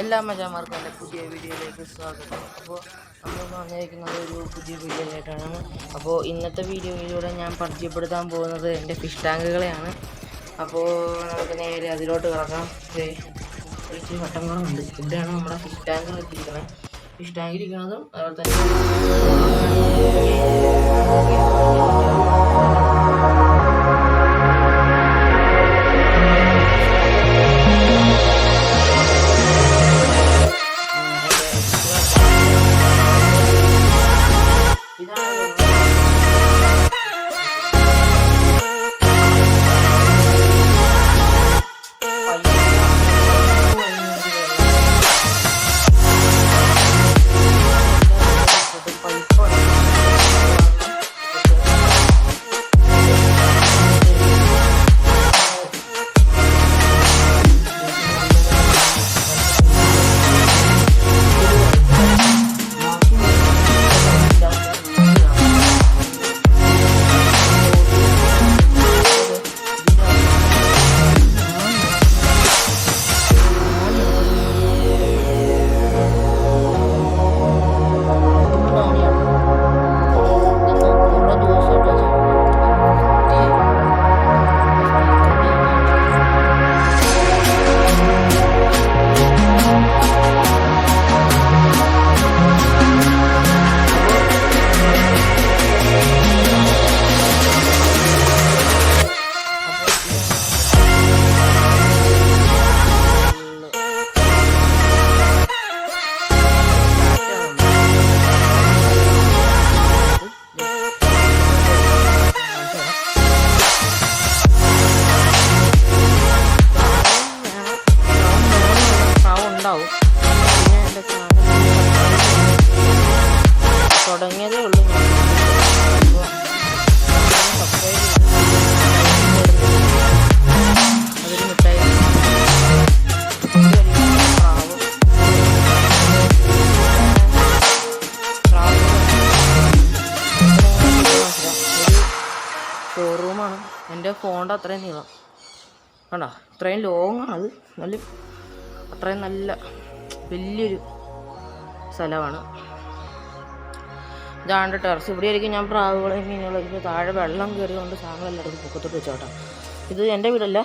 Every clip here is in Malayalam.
എല്ലാ മച്ചാന്മാർക്കും എൻ്റെ പുതിയ വീഡിയോയിലേക്ക് സ്വാഗതം. അപ്പോൾ നമ്മൾ വന്നിരിക്കുന്നത് ഒരു പുതിയ വീഡിയോ ആയിട്ടാണ്. അപ്പോൾ ഇന്നത്തെ വീഡിയോയിലൂടെ ഞാൻ പരിചയപ്പെടുത്താൻ പോകുന്നത് എൻ്റെ ഫിഷ് ടാങ്കുകളെയാണ്. അപ്പോൾ നമുക്ക് നേരെ അതിലോട്ട് കിടക്കാം. ഇച്ചിരി വട്ടങ്ങളുണ്ട്. ഇവിടെയാണ് നമ്മുടെ ഫിഷ് ടാങ്ക് വെച്ചിരിക്കുന്നത്. ഫിഷ് ടാങ്ക് ഇരിക്കുന്നതും അതുപോലെ തന്നെ തുടങ്ങിയതേ ഉള്ളൂ. അതൊരു മിഠായി ഷോറൂമാണ്. എൻ്റെ ഫോണിൻ്റെ അത്രയും നീളം കണ്ടോ, ഇത്രയും ലോങ്ങാണ്. അത് നല്ല അത്രയും നല്ല വലിയൊരു സ്ഥലമാണ്. ഇതാണ്ട് ടെറസ്. ഇവിടെ ആയിരിക്കും ഞാൻ പ്രാവുകളെയും മീനുകളൊക്കെ. താഴെ വെള്ളം കയറിയതുകൊണ്ട് സാധനങ്ങളെല്ലായിടത്തും പൊക്കത്തോട്ട് വെച്ചോട്ടെ. ഇത് എൻ്റെ വീടല്ല,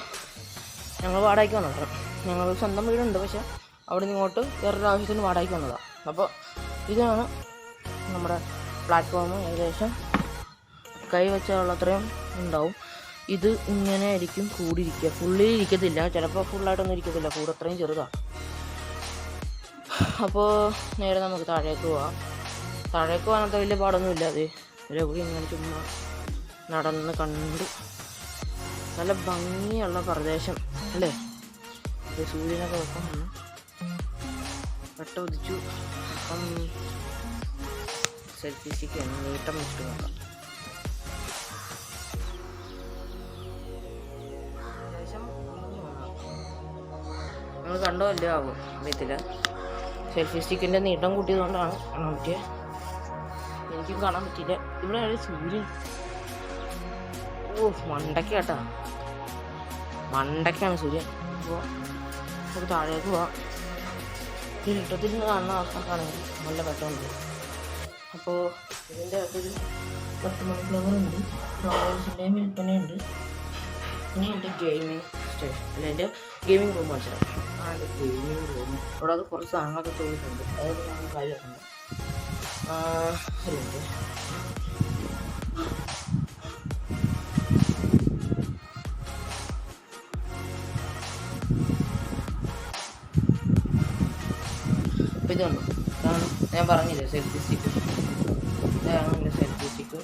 ഞങ്ങൾ വാടകയ്ക്ക് വന്നതാണ്. ഞങ്ങൾ സ്വന്തം വീടുണ്ട്, പക്ഷെ അവിടെ നിന്ന് ഇങ്ങോട്ട് വേറൊരു ആവശ്യത്തിന് വാടകയ്ക്ക് വന്നതാണ്. അപ്പോൾ ഇതാണ് നമ്മുടെ പ്ലാറ്റ്ഫോം. ഏകദേശം കൈ വെച്ചുള്ളത്രയും ഉണ്ടാവും. ഇത് ഇങ്ങനെ ആയിരിക്കും കൂടിയിരിക്കുക. ഫുള്ളിൽ ഇരിക്കത്തില്ല, ചിലപ്പോൾ ഫുള്ളായിട്ടൊന്നും ഇരിക്കത്തില്ല. കൂടെ അത്രയും ചെറുതാണ്. അപ്പോൾ നേരെ നമുക്ക് താഴേക്ക് പോവാം. താഴേക്ക് പോകാനത്ര വലിയ പാടൊന്നുമില്ല. അത് ഇവിടെ ഇങ്ങനെ ചുമ്മാ നടന്ന് കണ്ട് നല്ല ഭംഗിയുള്ള പ്രദേശം അല്ലേ. സൂര്യനൊക്കെ വെക്കാൻ വെട്ട ഉദിച്ചു. അപ്പം സെൽഫി സ്റ്റിക്കാണ്, നീട്ടം വെച്ചിട്ട് നോക്കാം. ഏകദേശം നമ്മൾ കണ്ടോ അല്ലേ ആവും അറിയത്തില്ല. സെൽഫി സ്റ്റിക്കിൻ്റെ നീട്ടം കൂട്ടിയതുകൊണ്ടാണ് കാണാൻ പറ്റിയത്. എനിക്കും കാണാൻ പറ്റിയില്ല. ഇവിടെ സൂര്യൻ മണ്ടയ്ക്കാട്ടാ, മണ്ടയ്ക്കാണ് സൂര്യൻ. അപ്പോൾ നമുക്ക് താഴേക്ക് പോവാം. ഇരുട്ടത്തിൽ നിന്ന് കാണുന്ന ആൾക്കാർക്കാണെങ്കിൽ നല്ല വെട്ടമുണ്ട്. അപ്പോൾ ഇതിൻ്റെ അകത്തൊരു 10 മണി ഫ്ലവർ ഉണ്ട്. ഫ്ലവേഴ്സിൻ്റെയും വിൽപ്പനയുണ്ട്. ഇനി എൻ്റെ ഗെയിമിങ് സ്റ്റേഷൻ അല്ല, എൻ്റെ ഗെയിമിംഗ് റൂം മനസ്സിലാവും. എൻ്റെ ഗെയിമിംഗ് റൂം അവിടെ അത് കുറച്ച് സാധനങ്ങളൊക്കെ തോന്നിയിട്ടുണ്ട്. അതായത് ഞാൻ കാര്യമാക്കുന്നത് അപ്പോൾ ഇതുണ്ട്. ഇതാണ് ഞാൻ പറഞ്ഞില്ലേ സെൽഫി സ്റ്റിക്ക്. ഇതാണ് എൻ്റെ സെൽഫി സ്റ്റിക്ക്.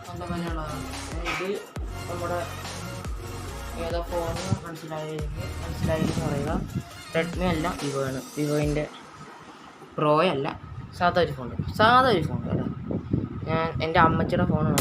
നല്ല വിലയുള്ളതാണ്. ഇത് നമ്മുടെ ഏതോ ഫോണിന് മനസ്സിലായെന്ന് പറയുക. റെഡ്മി അല്ല, വിവോ ആണ്. വിവോൻ്റെ പ്രോ അല്ല, സാധാ ഒരു ഫോൺ കേട്ടോ. ഞാൻ എൻ്റെ അമ്മച്ചിയുടെ ഫോണാണ്.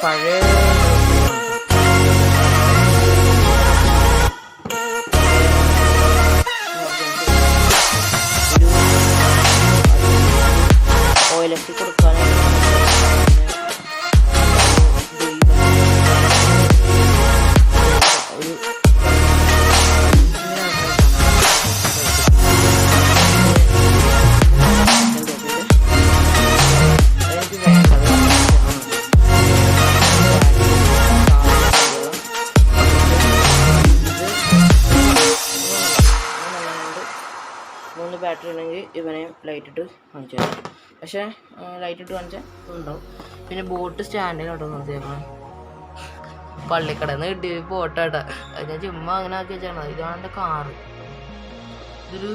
പഴയ ഓയിലൊക്കെ കൊടുക്കാനായിട്ട് ഒരു മൂന്ന് ബാറ്ററി ഉണ്ടെങ്കിൽ ഇവനെ ലൈറ്റ് ഇട്ട് കാണിച്ചു തരാം. പക്ഷേ ലൈറ്റ് ഇട്ട് കാണിച്ചാൽ ഉണ്ടാവും. പിന്നെ ബോട്ട് സ്റ്റാൻഡിലോട്ട് നിർത്തിയേക്കണം. പള്ളിക്കടയിൽ നിന്ന് കിട്ടിയ ബോട്ട് കേട്ടോ. ഞാൻ ചുമ്മാ അങ്ങനെ ആക്കി വെച്ചാണ്. ഇതാണ് എൻ്റെ കാറ്. ഇതൊരു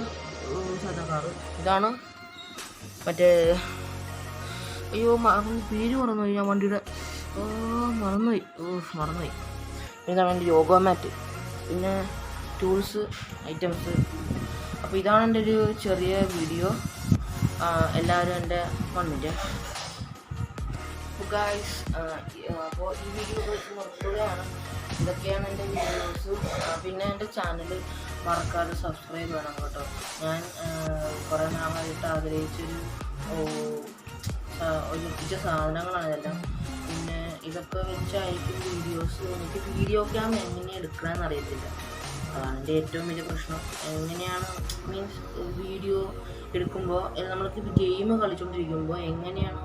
സാധാ കാറ്. ഇതാണ് മറ്റേ അയ്യോ പേര് മറന്നുപോയി ഞാൻ വണ്ടിയുടെ. മറന്നുപോയി. ഇതാണ് എൻ്റെ യോഗ മാറ്റ്. പിന്നെ ടൂൾസ് ഐറ്റംസ്. അപ്പോൾ ഇതാണ് എൻ്റെ ഒരു ചെറിയ വീഡിയോ. എല്ലാവരും എൻ്റെ 1 മിനിറ്റ്. ഗായ്സ്, അപ്പോൾ ഈ വീഡിയോ നിർത്തുകയാണ്. ഇതൊക്കെയാണ് എൻ്റെ വീഡിയോസ്. പിന്നെ എൻ്റെ ചാനൽ മറക്കാതെ സബ്സ്ക്രൈബ് ചെയ്യണം കേട്ടോ. ഞാൻ കുറേ നാളായിട്ട് ആഗ്രഹിച്ചൊരു ഒഴിപ്പിച്ച സാധനങ്ങളാണ് ഇതെല്ലാം. പിന്നെ ഇതൊക്കെ വെച്ചായിരിക്കും വീഡിയോസ്. എനിക്ക് വീഡിയോ ക്യാം എങ്ങനെ എടുക്കണമെന്ന് അറിയത്തില്ല. അതാണ് എൻ്റെ ഏറ്റവും വലിയ പ്രശ്നം. എങ്ങനെയാണ് മീൻസ് വീഡിയോ എടുക്കുമ്പോൾ നമ്മൾക്ക് ഗെയിം കളിച്ചുകൊണ്ടിരിക്കുമ്പോൾ എങ്ങനെയാണ്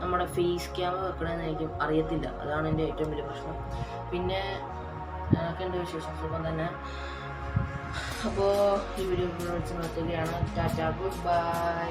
നമ്മുടെ ഫേസ് ക്യാമ വെക്കണമെന്ന് എനിക്ക് അറിയത്തില്ല. അതാണ് എൻ്റെ ഏറ്റവും വലിയ പ്രശ്നം. പിന്നെ അതൊക്കെ എൻ്റെ വിശേഷം സുഖം തന്നെ. അപ്പോൾ ഈ വീഡിയോ വെച്ച് നിർത്തുകയാണ്. Tata, good bye.